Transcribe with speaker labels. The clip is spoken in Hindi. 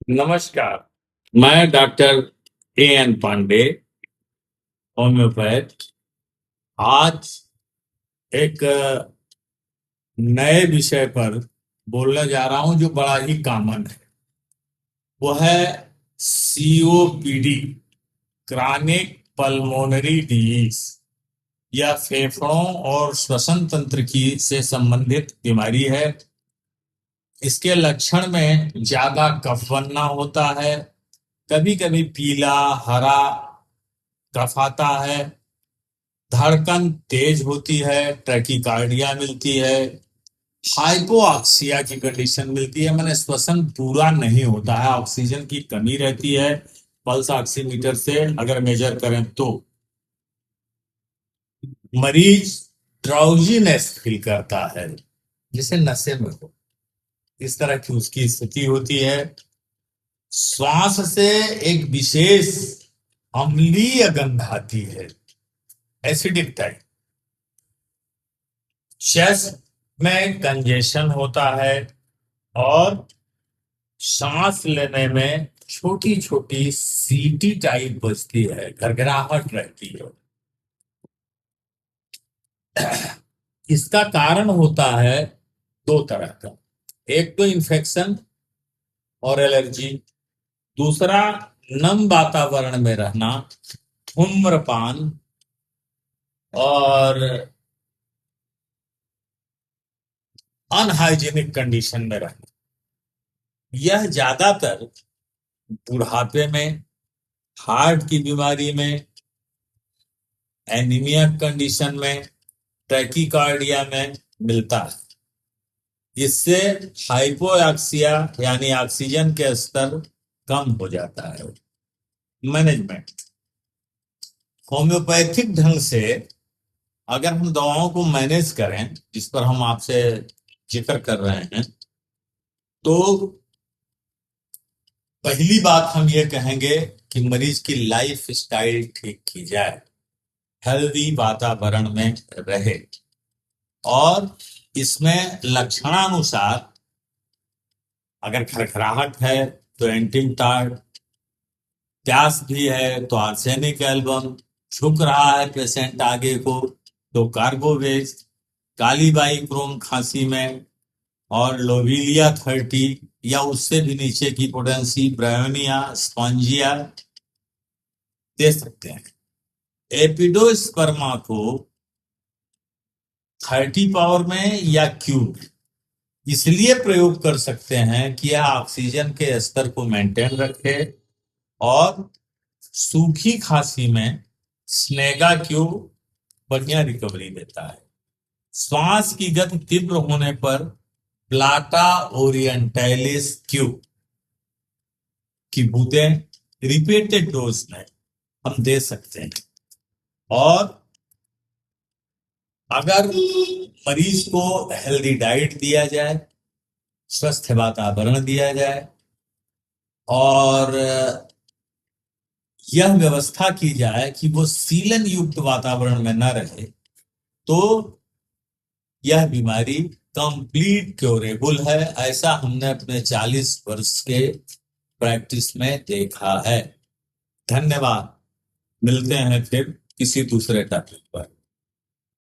Speaker 1: नमस्कार। मैं डॉक्टर एन पांडे, होम्योपैथ। आज एक नए विषय पर बोलने जा रहा हूं जो बड़ा ही कॉमन है। वो है सीओपीडी, क्रॉनिक पल्मोनरी डिजीज। यह फेफड़ों और श्वसन तंत्र की से संबंधित बीमारी है। इसके लक्षण में ज्यादा कफ बनना होता है। कभी कभी पीला हरा कफ आता है। धड़कन तेज होती है, ट्रैकीकार्डिया मिलती है, हाइपोऑक्सिया की कंडीशन मिलती है, मैंने श्वसन पूरा नहीं होता है, ऑक्सीजन की कमी रहती है। पल्स ऑक्सीमीटर से अगर मेजर करें तो मरीज ड्राउजीनेस फील करता है, जिसे नशे में हो, इस तरह की उसकी स्थिति होती है। श्वास से एक विशेष अम्लीय गंध आती है, एसिडिक टाइप। चेस्ट में कंजेशन होता है और सांस लेने में छोटी छोटी सीटी टाइप बजती है, घरघराहट रहती है। इसका कारण होता है दो तरह का। एक तो इन्फेक्शन और एलर्जी, दूसरा नम वातावरण में रहना, धूम्रपान और अनहाइजीनिक कंडीशन में रहना। यह ज्यादातर बुढ़ापे में, हार्ट की बीमारी में, एनीमिया कंडीशन में, टैकीकार्डिया में मिलता है। इससे हाइपोऑक्सिया यानी ऑक्सीजन के स्तर कम हो जाता है। मैनेजमेंट होम्योपैथिक ढंग से अगर हम दवाओं को मैनेज करें, जिस पर हम आपसे जिक्र कर रहे हैं, तो पहली बात हम ये कहेंगे कि मरीज की लाइफ स्टाइल ठीक की जाए, हेल्दी वातावरण में रहे, और इसमें लक्षणानुसार अगर खरखराहट है तो एंटीमटार्ड, प्यास भी है तो आर्सेनिक एल्बम, झुक रहा है पेशेंट आगे को तो कार्बोवेज, काली बाई क्रोम खांसी में, और लोविलिया 30 या उससे भी नीचे की पोटेंसी ब्रायोनिया स्पॉन्जिया दे सकते हैं। एपिडोस्पर्मा को 30 पावर में या क्यूब इसलिए प्रयोग कर सकते हैं कि यह ऑक्सीजन के स्तर को मेंटेन रखे, और सूखी खांसी में स्नेगा क्यूब बढ़िया रिकवरी देता है। श्वास की गति तीव्र होने पर प्लाटा ओरिएंटालिस क्यूब की बूंदें रिपीटेड डोज में हम दे सकते हैं। और अगर मरीज को हेल्दी डाइट दिया जाए, स्वस्थ वातावरण दिया जाए, और यह व्यवस्था की जाए कि वो सीलन युक्त वातावरण में न रहे, तो यह बीमारी कंप्लीट क्योरेबल है। ऐसा हमने अपने 40 वर्ष के प्रैक्टिस में देखा है। धन्यवाद। मिलते हैं फिर किसी दूसरे टॉपिक पर।